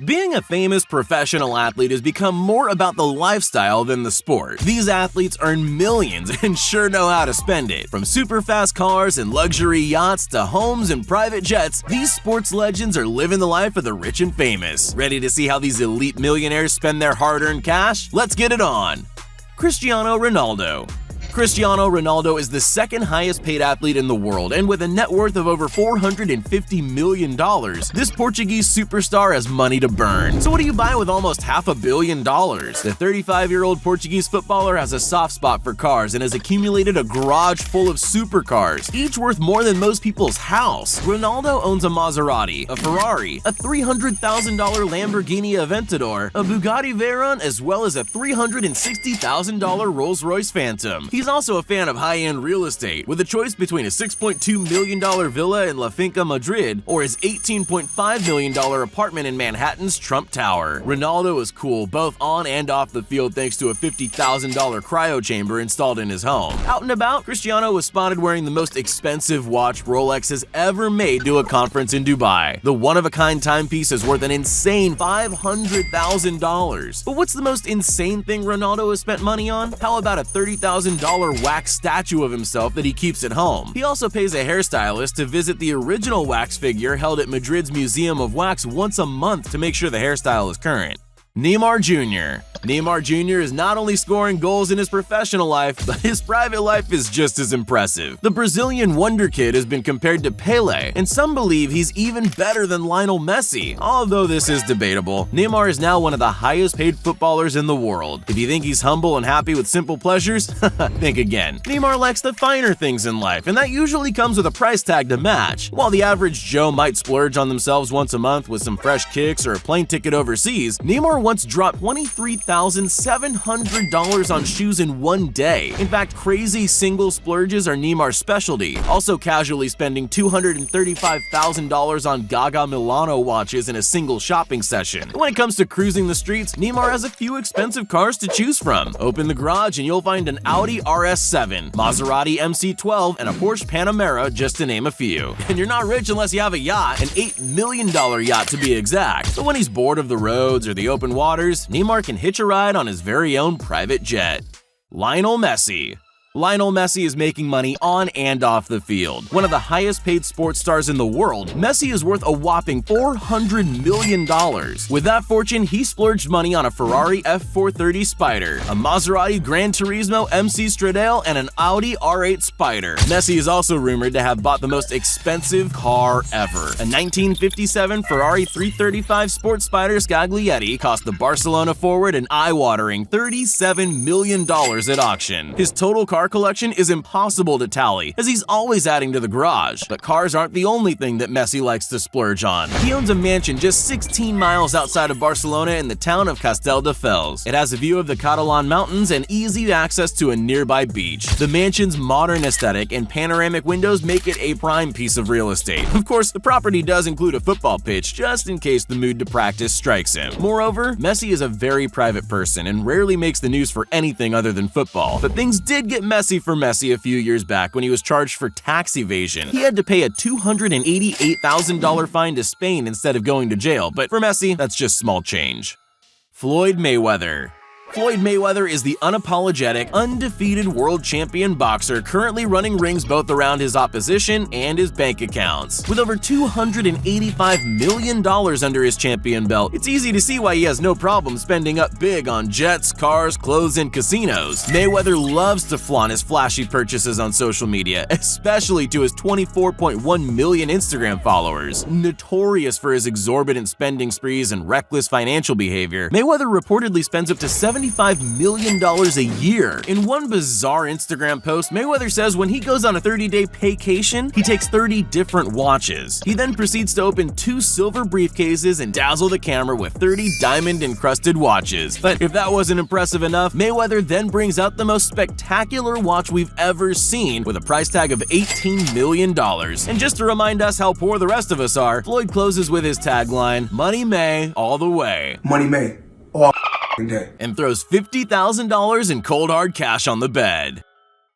Being a famous professional athlete has become more about the lifestyle than the sport. These athletes earn millions and sure know how to spend it. From super fast cars and luxury yachts to homes and private jets, these sports legends are living the life of the rich and famous. Ready to see how these elite millionaires spend their hard-earned cash? Let's get it on! Cristiano Ronaldo. Cristiano Ronaldo is the second highest paid athlete in the world, and with a net worth of over $450 million, this Portuguese superstar has money to burn. So what do you buy with almost $500 million? The 35-year-old Portuguese footballer has a soft spot for cars and has accumulated a garage full of supercars, each worth more than most people's house. Ronaldo owns a Maserati, a Ferrari, a $300,000 Lamborghini Aventador, a Bugatti Veyron, as well as a $360,000 Rolls-Royce Phantom. He's also a fan of high-end real estate, with a choice between a $6.2 million villa in La Finca, Madrid, or his $18.5 million apartment in Manhattan's Trump Tower. Ronaldo is cool both on and off the field thanks to a $50,000 cryo chamber installed in his home. Out and about, Cristiano was spotted wearing the most expensive watch Rolex has ever made to a conference in Dubai. The one-of-a-kind timepiece is worth an insane $500,000. But what's the most insane thing Ronaldo has spent money on? How about a $30,000 wax statue of himself that he keeps at home? He also pays a hairstylist to visit the original wax figure held at Madrid's Museum of Wax once a month to make sure the hairstyle is current. Neymar Jr. Neymar Jr. is not only scoring goals in his professional life, but his private life is just as impressive. The Brazilian wonder kid has been compared to Pelé, and some believe he's even better than Lionel Messi. Although this is debatable, Neymar is now one of the highest paid footballers in the world. If you think he's humble and happy with simple pleasures, think again. Neymar likes the finer things in life, and that usually comes with a price tag to match. While the average Joe might splurge on themselves once a month with some fresh kicks or a plane ticket overseas, Neymar once dropped $23,700 on shoes in one day. In fact, crazy single splurges are Neymar's specialty, also casually spending $235,000 on Gaga Milano watches in a single shopping session. When it comes to cruising the streets, Neymar has a few expensive cars to choose from. Open the garage and you'll find an Audi RS7, Maserati MC12, and a Porsche Panamera, just to name a few. And you're not rich unless you have a yacht, an $8 million yacht to be exact. But when he's bored of the roads or the open waters, Neymar can hitch a ride on his very own private jet. Lionel Messi. Lionel Messi is making money on and off the field. One of the highest paid sports stars in the world, Messi is worth a whopping $400 million. With that fortune, he splurged money on a Ferrari F430 Spider, a Maserati Gran Turismo MC Stradale, and an Audi R8 Spider. Messi is also rumored to have bought the most expensive car ever. A 1957 Ferrari 335 Sport Spider Scaglietti cost the Barcelona forward an eye-watering $37 million at auction. His total car collection is impossible to tally, as he's always adding to the garage. But cars aren't the only thing that Messi likes to splurge on. He owns a mansion just 16 miles outside of Barcelona in the town of Castelldefels. It has a view of the Catalan mountains and easy access to a nearby beach. The mansion's modern aesthetic and panoramic windows make it a prime piece of real estate. Of course, the property does include a football pitch, just in case the mood to practice strikes him. Moreover, Messi is a very private person and rarely makes the news for anything other than football. But things did get messy for Messi a few years back when he was charged for tax evasion. He had to pay a $288,000 fine to Spain instead of going to jail, but for Messi, that's just small change. Floyd Mayweather. Floyd Mayweather is the unapologetic, undefeated world champion boxer currently running rings both around his opposition and his bank accounts. With over $285 million under his champion belt, it's easy to see why he has no problem spending up big on jets, cars, clothes, and casinos. Mayweather loves to flaunt his flashy purchases on social media, especially to his 24.1 million Instagram followers. Notorious for his exorbitant spending sprees and reckless financial behavior, Mayweather reportedly spends up to $75 million a year. In one bizarre Instagram post, Mayweather says when he goes on a 30-day paycation, he takes 30 different watches. He then proceeds to open 2 silver briefcases and dazzle the camera with 30 diamond-encrusted watches. But if that wasn't impressive enough, Mayweather then brings out the most spectacular watch we've ever seen, with a price tag of $18 million. And just to remind us how poor the rest of us are, Floyd closes with his tagline, "Money May, all the way." Money May, all day. And throws $50,000 in cold hard cash on the bed.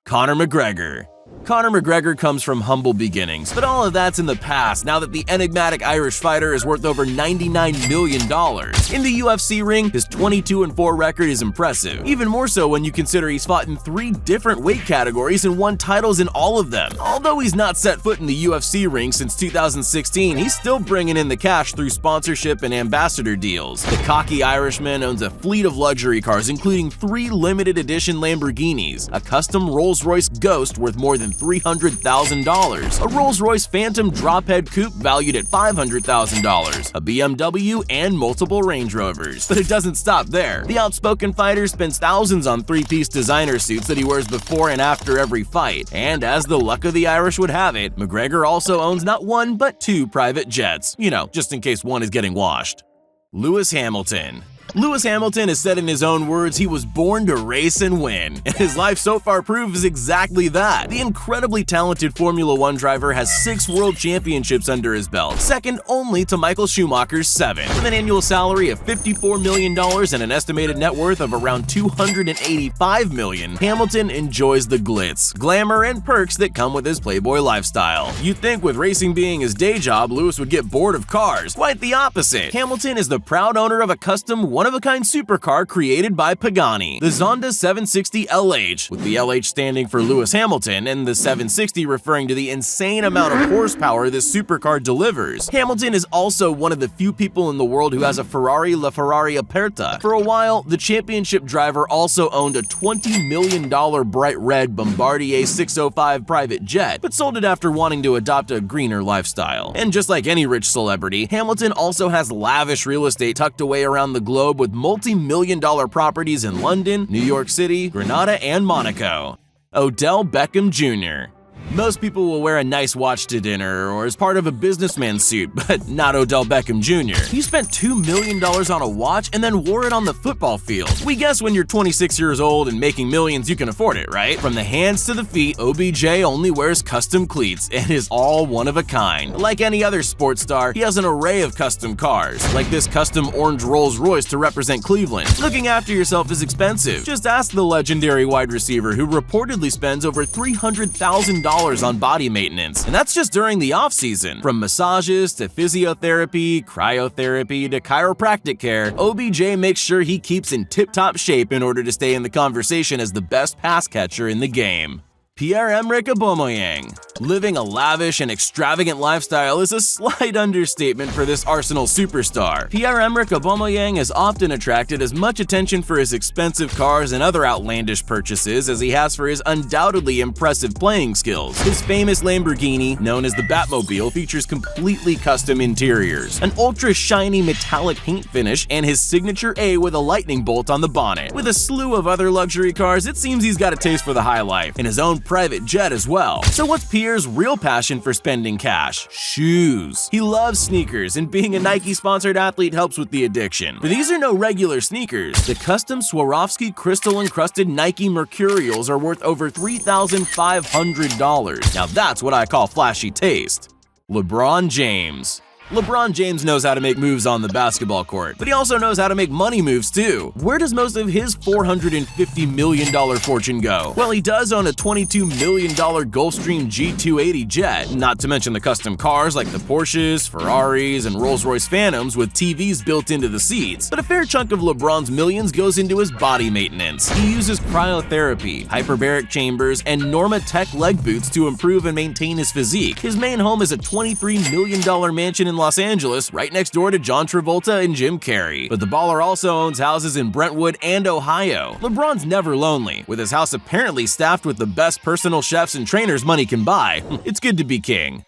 Conor McGregor. Conor McGregor comes from humble beginnings, but all of that's in the past now that the enigmatic Irish fighter is worth over $99 million. In the UFC ring, his 22-4 record is impressive, even more so when you consider he's fought in 3 different weight categories and won titles in all of them. Although he's not set foot in the UFC ring since 2016, he's still bringing in the cash through sponsorship and ambassador deals. The cocky Irishman owns a fleet of luxury cars, including 3 limited edition Lamborghinis, a custom Rolls-Royce Ghost worth more than $300,000, a Rolls-Royce Phantom drophead coupe valued at $500,000, a BMW, and multiple Range Rovers. But it doesn't stop there. The outspoken fighter spends thousands on 3-piece designer suits that he wears before and after every fight. And as the luck of the Irish would have it, McGregor also owns not 1 but 2 private jets. You know, just in case one is getting washed. Lewis Hamilton. Lewis Hamilton has said in his own words he was born to race and win, and his life so far proves exactly that. The incredibly talented Formula 1 driver has 6 world championships under his belt, second only to Michael Schumacher's 7. With an annual salary of $54 million and an estimated net worth of around $285 million, Hamilton enjoys the glitz, glamour, and perks that come with his playboy lifestyle. You'd think with racing being his day job, Lewis would get bored of cars. Quite the opposite. Hamilton is the proud owner of a custom one-of-a-kind supercar created by Pagani, the Zonda 760 LH, with the LH standing for Lewis Hamilton and the 760 referring to the insane amount of horsepower this supercar delivers. Hamilton is also one of the few people in the world who has a Ferrari LaFerrari Aperta. For a while, the championship driver also owned a $20 million bright red Bombardier 605 private jet, but sold it after wanting to adopt a greener lifestyle. And just like any rich celebrity, Hamilton also has lavish real estate tucked away around the globe with multi-million-dollar properties in London, New York City, Grenada, and Monaco. Odell Beckham Jr. Most people will wear a nice watch to dinner or as part of a businessman suit, but not Odell Beckham Jr. He spent $2 million on a watch and then wore it on the football field. We guess when you're 26 years old and making millions, you can afford it, right? From the hands to the feet, OBJ only wears custom cleats and is all one of a kind. Like any other sports star, he has an array of custom cars, like this custom orange Rolls-Royce to represent Cleveland. Looking after yourself is expensive. Just ask the legendary wide receiver who reportedly spends over $300,000 on body maintenance, and that's just during the off-season. From massages to physiotherapy, cryotherapy to chiropractic care, OBJ makes sure he keeps in tip-top shape in order to stay in the conversation as the best pass catcher in the game. Pierre-Emerick Aubameyang. Living a lavish and extravagant lifestyle is a slight understatement for this Arsenal superstar. Pierre-Emerick Aubameyang has often attracted as much attention for his expensive cars and other outlandish purchases as he has for his undoubtedly impressive playing skills. His famous Lamborghini, known as the Batmobile, features completely custom interiors, an ultra-shiny metallic paint finish, and his signature A with a lightning bolt on the bonnet. With a slew of other luxury cars, it seems he's got a taste for the high life, and his own private jet as well. So what's Pierre's real passion for spending cash? Shoes. He loves sneakers, and being a Nike-sponsored athlete helps with the addiction. But these are no regular sneakers. The custom Swarovski crystal-encrusted Nike Mercurials are worth over $3,500. Now that's what I call flashy taste. LeBron James. LeBron James knows how to make moves on the basketball court, but he also knows how to make money moves too. Where does most of his $450 million fortune go? Well, he does own a $22 million Gulfstream G280 jet, not to mention the custom cars like the Porsches, Ferraris, and Rolls-Royce Phantoms with TVs built into the seats. But a fair chunk of LeBron's millions goes into his body maintenance. He uses cryotherapy, hyperbaric chambers, and Normatec leg boots to improve and maintain his physique. His main home is a $23 million mansion in Los Angeles, right next door to John Travolta and Jim Carrey. But the baller also owns houses in Brentwood and Ohio. LeBron's never lonely, with his house apparently staffed with the best personal chefs and trainers money can buy. It's good to be king.